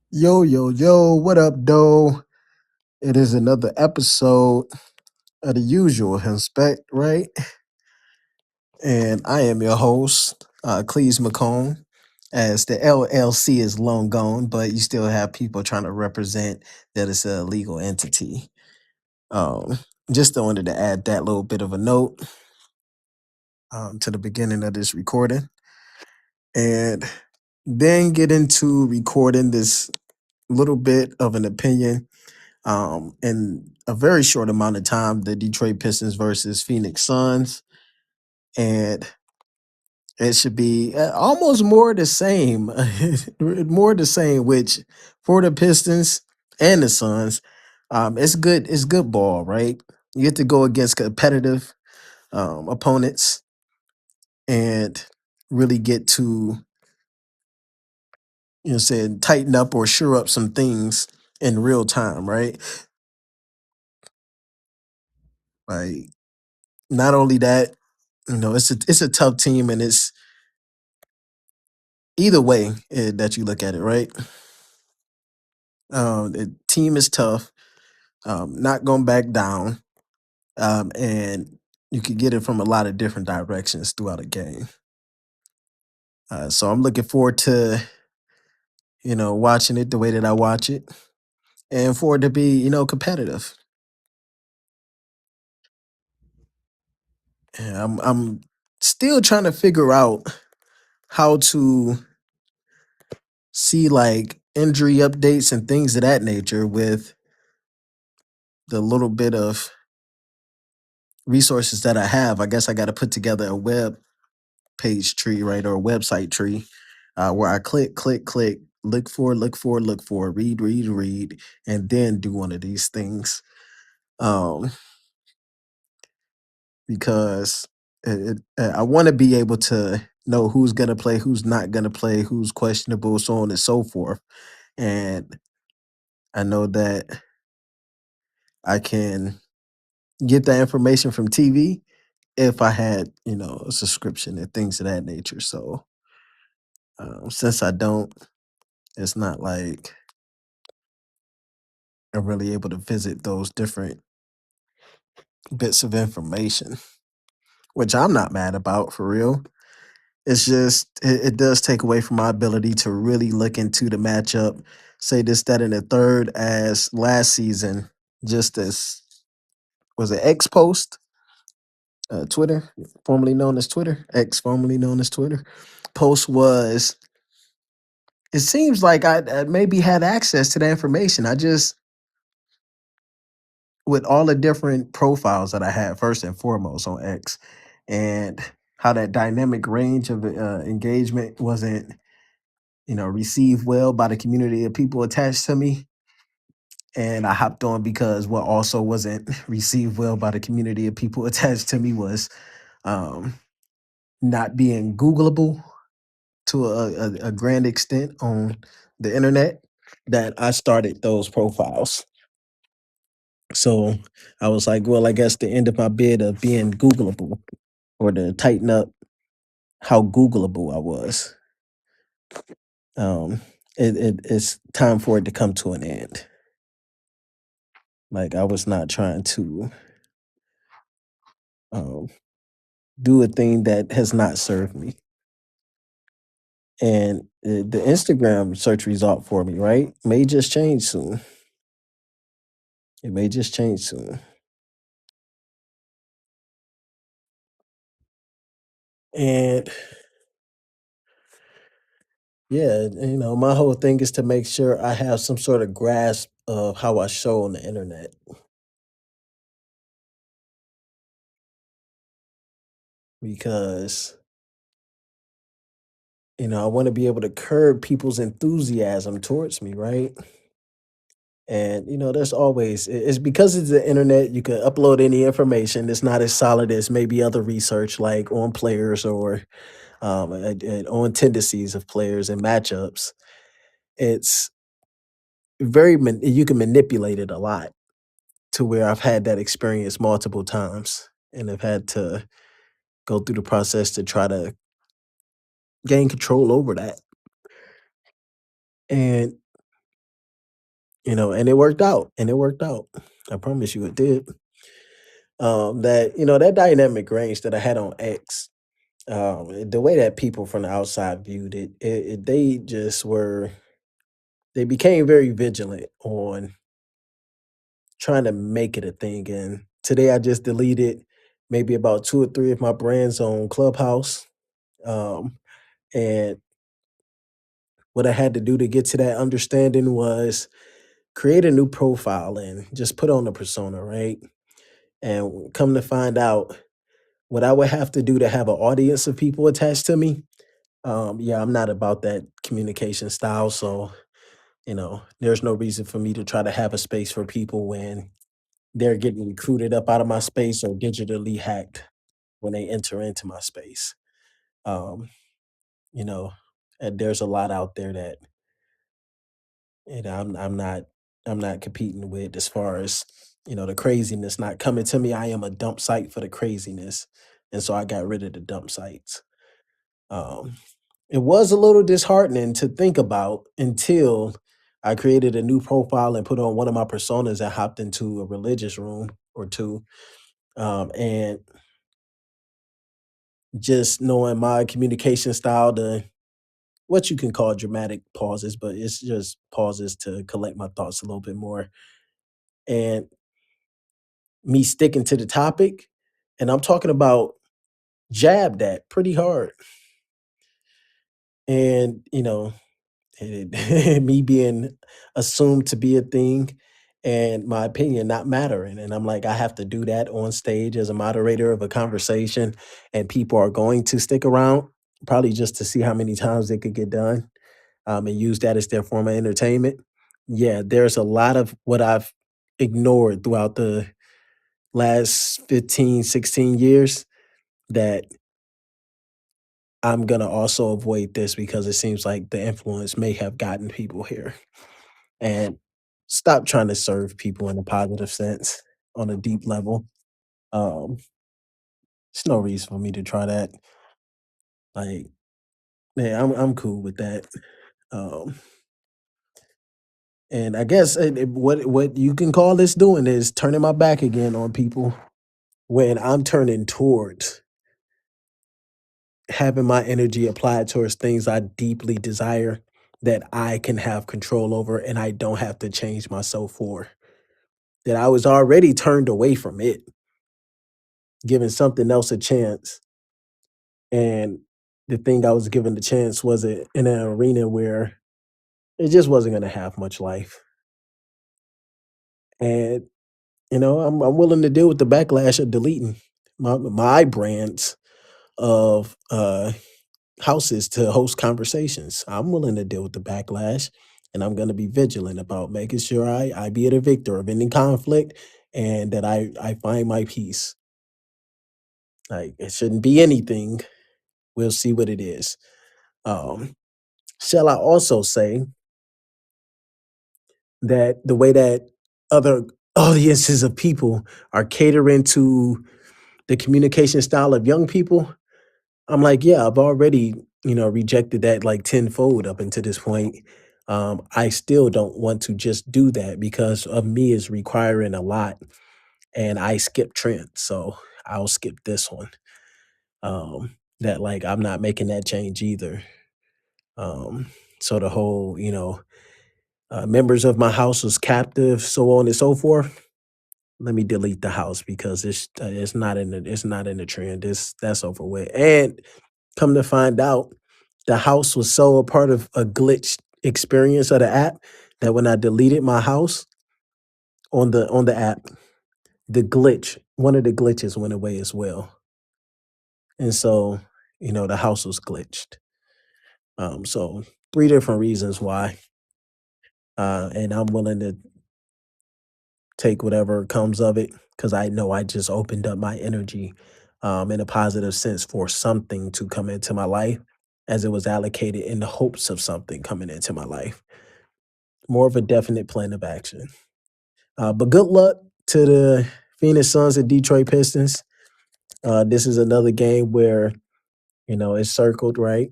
Yo, yo, yo, what up, doe? It is another episode of the usual Inspect, right? And I am your host, Cleese McComb, as the LLC is long gone, but you still have people trying to represent that it's a legal entity. Um, just wanted to add that little bit of a note to the beginning of this recording and then get into recording this little bit of an opinion in a very short amount of time, the Detroit Pistons versus Phoenix Suns, and it should be almost more the same, more the same. Which for the Pistons and the Suns, it's good. It's good ball, right? You get to go against competitive opponents and really get to say tighten up or sure up some things in real time, right? Like not only that, it's a tough team, and it's either way that you look at it, right? The team is tough, not going back down, and you could get it from a lot of different directions throughout a game. So I'm looking forward to watching it the way that I watch it, and for it to be competitive. And I'm still trying to figure out how to see like injury updates and things of that nature with the little bit of resources that I have. I guess I got to put together a web page tree, right, or a website tree, where I click, look for, read, and then do one of these things. Um, because I want to be able to know who's gonna play, who's not gonna play, who's questionable, so on and so forth. And I know that I can get that information from TV if I had, a subscription and things of that nature. So since I don't, it's not like I'm really able to visit those different bits of information, which I'm not mad about for real. It's just it does take away from my ability to really look into the matchup, say this, that, and the third, as last season, just as was it X post, Twitter, formerly known as Twitter, X formerly known as Twitter, post was. It seems like I maybe had access to that information. I just with all the different profiles that I had first and foremost on X, and how that dynamic range of engagement wasn't, received well by the community of people attached to me. And I hopped on because what also wasn't received well by the community of people attached to me was um, not being Googleable to a grand extent on the internet. That I started those profiles. So I was like, well, I guess the end of my bid of being Googleable, or to tighten up how Googleable I was. Um, it's time for it to come to an end. Like I was not trying to um, do a thing that has not served me. And the Instagram search result for me, right, may just change soon. It may just change soon. And yeah, my whole thing is to make sure I have some sort of grasp of how I show on the internet, because I want to be able to curb people's enthusiasm towards me, right? And there's always it's because it's the internet, you can upload any information. It's not as solid as maybe other research like on players or and on tendencies of players and matchups. It's you can manipulate it a lot, to where I've had that experience multiple times and have had to go through the process to try to gain control over that. And and it worked out, and it worked out. I promise you it did. That dynamic range that I had on X, the way that people from the outside viewed they just they became very vigilant on trying to make it a thing. And today I just deleted maybe about two or three of my brands on Clubhouse. Um, and what I had to do to get to that understanding was create a new profile and just put on the persona, right? And come to find out what I would have to do to have an audience of people attached to me. Yeah, I'm not about that communication style. So, there's no reason for me to try to have a space for people when they're getting recruited up out of my space or digitally hacked when they enter into my space. Um, you know, and there's a lot out there that I'm not competing with as far as the craziness not coming to me. I am a dump site for the craziness, and so I got rid of the dump sites. Um, it was a little disheartening to think about until I created a new profile and put on one of my personas and hopped into a religious room or two. And just knowing my communication style, the what you can call dramatic pauses, but it's just pauses to collect my thoughts a little bit more. And me sticking to the topic, and I'm talking about jab that pretty hard. And, me being assumed to be a thing and my opinion not mattering. And I'm like, I have to do that on stage as a moderator of a conversation, and people are going to stick around probably just to see how many times they could get done, and use that as their form of entertainment. Yeah, there's a lot of what I've ignored throughout the last 15, 16 years that I'm going to also avoid this because it seems like the influence may have gotten people here. And stop trying to serve people in a positive sense on a deep level. Um, there's no reason for me to try that. Like, man, I'm cool with that. Um, and I guess what you can call this doing is turning my back again on people when I'm turning towards having my energy applied towards things I deeply desire that I can have control over and I don't have to change myself for. That I was already turned away from it, giving something else a chance. And the thing I was given the chance was in an arena where it just wasn't going to have much life. And, I'm willing to deal with the backlash of deleting my brands of houses to host conversations. I'm willing to deal with the backlash, and I'm going to be vigilant about making sure I be the victor of any conflict and that I find my peace. Like it shouldn't be anything. We'll see what it is. Um, shall I also say that the way that other audiences of people are catering to the communication style of young people, I'm like, yeah, I've already, rejected that like tenfold up until this point. I still don't want to just do that because of me is requiring a lot and I skip trends. So I'll skip this one. That like I'm not making that change either. Um, so the whole, members of my house was captive, so on and so forth. Let me delete the house because it's not in the trend. That's over with. And come to find out, the house was so a part of a glitch experience of the app that when I deleted my house on the app, one of the glitches went away as well. And so, the house was glitched. So three different reasons why. And I'm willing to take whatever comes of it because I know I just opened up my energy in a positive sense for something to come into my life as it was allocated in the hopes of something coming into my life. More of a definite plan of action. But good luck to the Phoenix Suns and Detroit Pistons. This is another game where, it's circled, right?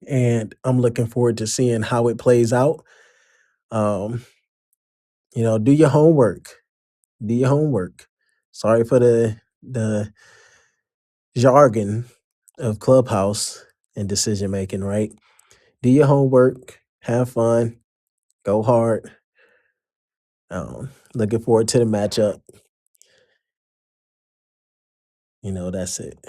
And I'm looking forward to seeing how it plays out. Um, do your homework. Do your homework. Sorry for the jargon of Clubhouse and decision making, right? Do your homework, have fun, go hard. Looking forward to the matchup. That's it.